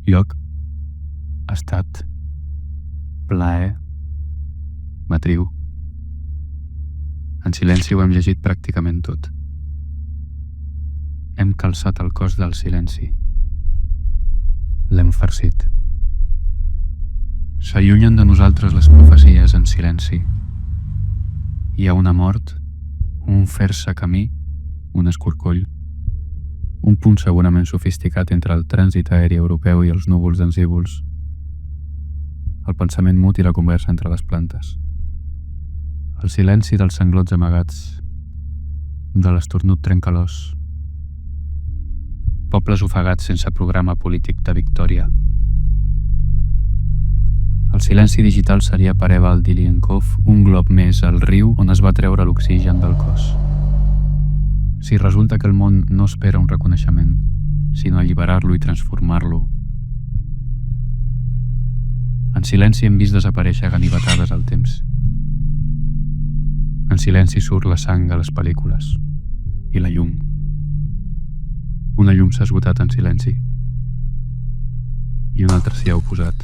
Lloc, estat, plaer, matriu. En silenci ho hem llegit pràcticament tot. Hem calçat el cos del silenci. L'hem farcit. S'allunyen de nosaltres les profecies en silenci. Hi ha una mort, un fer-se camí, un escorcoll, un punt segurament sofisticat entre el trànsit aeri europeu i els núvols d'ensívols, el pensament mut i la conversa entre les plantes, el silenci dels sanglots amagats, de l'estornut trencalós, pobles ofegats sense programa polític de victòria. El silenci digital seria per Evald Dilienkov un glob més al riu on es va treure l'oxigen del cos. Si resulta que el món no espera un reconeixement, sinó alliberar-lo i transformar-lo. En silenci hem vist desaparèixer ganivetades al temps. En silenci surt la sang a les pel·lícules i la llum. Una llum s'ha esgotat en silenci i una altra s'hi ha oposat.